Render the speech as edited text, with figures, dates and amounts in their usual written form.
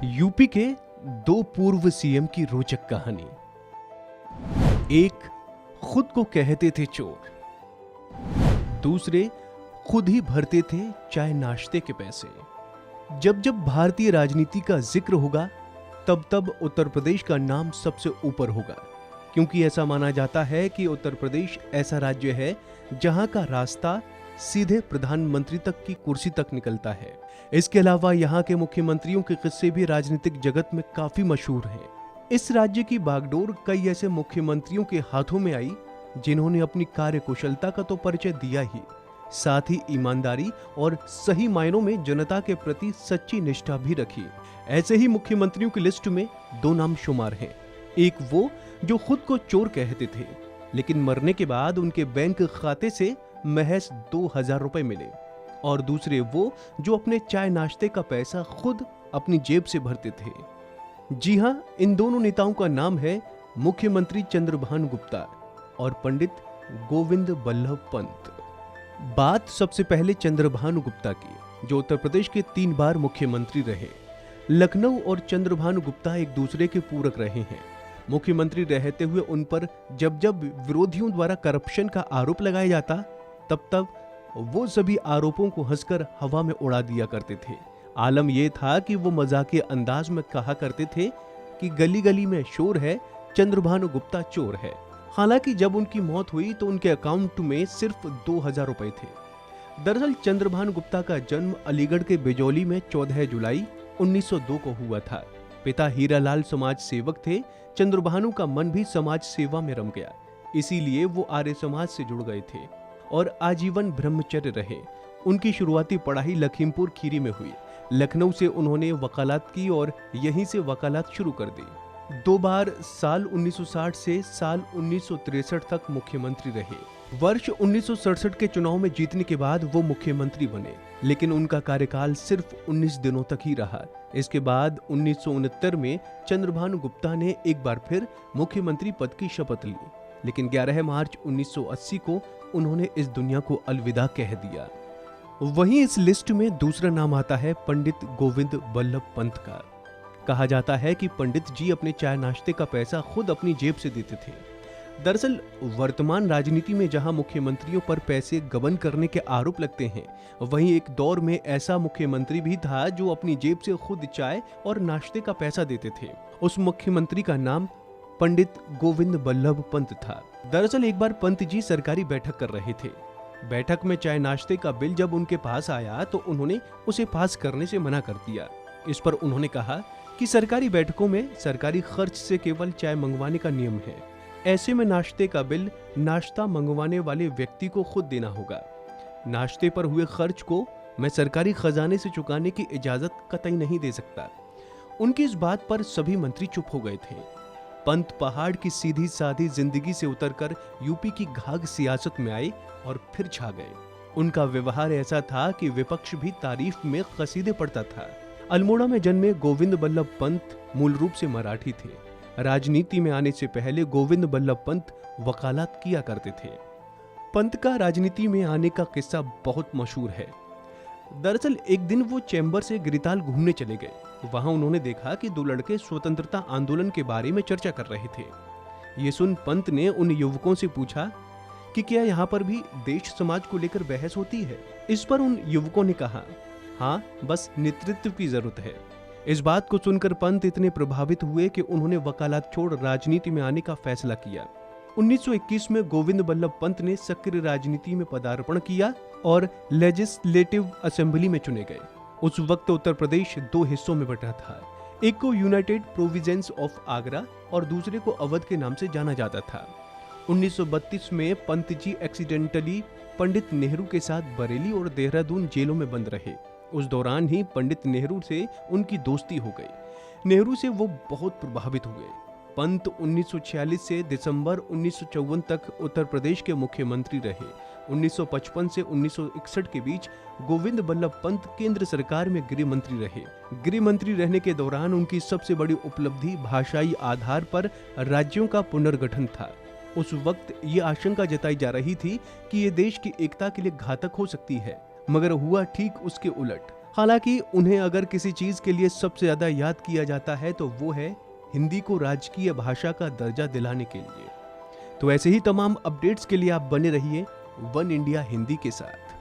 UP के दो पूर्व सीएम की रोचक कहानी। एक खुद को कहते थे चोर, दूसरे खुद ही भरते थे चाय नाश्ते के पैसे। जब जब भारतीय राजनीति का जिक्र होगा तब तब उत्तर प्रदेश का नाम सबसे ऊपर होगा, क्योंकि ऐसा माना जाता है कि उत्तर प्रदेश ऐसा राज्य है जहां का रास्ता सीधे प्रधानमंत्री तक की कुर्सी तक निकलता है। इसके अलावा यहाँ के मुख्यमंत्रियों के किस्से भी राजनीतिक जगत में काफी मशहूर हैं। इस राज्य की बागडोर कई ऐसे मुख्यमंत्रियों के हाथों में आई जिन्होंने अपनी कार्यकुशलता का तो परिचय दिया ही, साथ ही ईमानदारी और सही मायनों में जनता के प्रति सच्ची निष्ठा भी रखी। ऐसे ही मुख्यमंत्रियों की लिस्ट में दो नाम शुमार हैं। एक वो जो खुद को चोर कहते थे, लेकिन मरने के बाद उनके बैंक खाते से महज 2000 रुपए मिले, और दूसरे वो जो अपने चाय नाश्ते का पैसा खुद अपनी जेब से भरते थे। जी हां, इन दोनों नेताओं का नाम है मुख्यमंत्री चंद्रभानु गुप्ता और पंडित गोविंद बल्लभ पंत। बात सबसे पहले चंद्रभानु गुप्ता की, जो उत्तर प्रदेश के 3 बार मुख्यमंत्री रहे। लखनऊ और चंद्रभानु गुप्ता एक दूसरे के पूरक रहे हैं। मुख्यमंत्री रहते हुए उन पर जब जब विरोधियों द्वारा करप्शन का आरोप लगाया जाता तब तब वो सभी आरोपों को हंसकर हवा में उड़ा दिया करते थे। आलम यह था कि वो मजाकिया अंदाज में कहा करते थे कि गली गली में शोर है, चंद्रभानु गुप्ता चोर है। हालांकि जब उनकी मौत हुई तो उनके अकाउंट में सिर्फ 2000 रुपए थे। दरअसल चंद्रभानु गुप्ता का जन्म अलीगढ़ के बिजौली में 14 जुलाई 1902 को हुआ था। पिता हीरालाल समाज सेवक थे। चंद्रभानु का मन भी समाज सेवा में रम गया, इसीलिए वो आर्य समाज से जुड़ गए थे और आजीवन ब्रह्मचर्य रहे। उनकी शुरुआती पढ़ाई लखीमपुर खीरी में हुई। लखनऊ से उन्होंने वकालत की और यहीं से वकालत शुरू कर दी। 2 बार साल 1960 से साल 1963 तक मुख्यमंत्री रहे। वर्ष 1967 के चुनाव में जीतने के बाद वो मुख्यमंत्री बने, लेकिन उनका कार्यकाल सिर्फ 19 दिनों तक ही रहा। इसके बाद 1969 में चंद्रभानु गुप्ता ने एक बार फिर मुख्यमंत्री पद की शपथ ली, लेकिन 11 मार्च 1980 को उन्होंने इस दुनिया को अलविदा कह दिया। वहीं इस लिस्ट में दूसरा नाम आता है पंडित गोविंद बल्लभ पंत का। कहा जाता है कि पंडित जी अपने चाय नाश्ते का पैसा खुद अपनी जेब से देते थे। दरअसल वर्तमान राजनीति में जहां मुख्यमंत्रियों पर पैसे गबन करने के आरोप लगते हैं, वहीं एक दौर में ऐसा मुख्यमंत्री भी था जो अपनी जेब से खुद चाय और नाश्ते का पैसा देते थे। उस मुख्यमंत्री का नाम पंडित गोविंद बल्लभ पंत था। दरअसल एक बार पंत जी सरकारी बैठक कर रहे थे। बैठक में चाय नाश्ते का बिल जब उनके पास आया तो उन्होंने उसे पास करने से मना कर दिया। इस पर उन्होंने कहा कि सरकारी बैठकों में सरकारी खर्च से केवल चाय मंगवाने का नियम है। ऐसे में नाश्ते का बिल नाश्ता मंगवाने वाले व्यक्ति को खुद देना होगा। नाश्ते पर हुए खर्च को मैं सरकारी खजाने से चुकाने की इजाजत कतई नहीं दे सकता। उनकी इस बात पर सभी मंत्री चुप हो गए थे। पंत पहाड़ की सीधी साधी जिंदगी से उतरकर यूपी की घाघ सियासत में आए और फिर छा गए। उनका व्यवहार ऐसा था कि विपक्ष भी तारीफ में कसीदे पढ़ता था। अल्मोड़ा में जन्मे गोविंद बल्लभ पंत मूल रूप से मराठी थे। राजनीति में आने से पहले गोविंद बल्लभ पंत वकालत किया करते थे। पंत का राजनीति में आने का किस्सा बहुत मशहूर है। दरअसल एक दिन वो चैम्बर से गिरिताल घूमने चले गए। वहां उन्होंने देखा कि 2 लड़के स्वतंत्रता आंदोलन के बारे में चर्चा कर रहे थे। ये सुन पंत ने उन युवकों से पूछा कि क्या यहाँ पर भी देश समाज को लेकर बहस होती है। इस पर उन युवकों ने कहा, हाँ, बस नेतृत्व की जरूरत है। इस बात को सुनकर पंत इतने प्रभावित हुए कि उन्होंने वकालत छोड़ राजनीति में आने का फैसला किया। 1921 में गोविंद बल्लभ पंत ने सक्रिय राजनीति में पदार्पण किया और लेजिस्लेटिव असेंबली में चुने गए। उस वक्त उत्तर प्रदेश 2 हिस्सों में बटा था। एक को यूनाइटेड प्रोविंस ऑफ आगरा और दूसरे को अवध के नाम से जाना जाता था। 1932 में पंत जी एक्सीडेंटली पंडित नेहरू के साथ बरेली और देहरादून जेलों में बंद रहे। उस दौरान ही पंडित नेहरू से उनकी दोस्ती हो गई। नेहरू से वो बहुत प्रभावित हुए। पंत 1946 से दिसंबर 1954 तक उत्तर प्रदेश के मुख्यमंत्री रहे। 1955 से 1961 के बीच गोविंद बल्लभ पंत केंद्र सरकार में गृह मंत्री रहे। गृह मंत्री रहने के दौरान उनकी सबसे बड़ी उपलब्धि भाषाई आधार पर राज्यों का पुनर्गठन था। उस वक्त ये आशंका जताई जा रही थी कि ये देश की एकता के लिए घातक हो सकती है, मगर हुआ ठीक उसके उलट। हालांकि उन्हें अगर किसी चीज के लिए सबसे ज्यादा याद किया जाता है तो वो है हिंदी को राजकीय भाषा का दर्जा दिलाने के लिए। तो ऐसे ही तमाम अपडेट्स के लिए आप बने रहिए वन इंडिया हिंदी के साथ।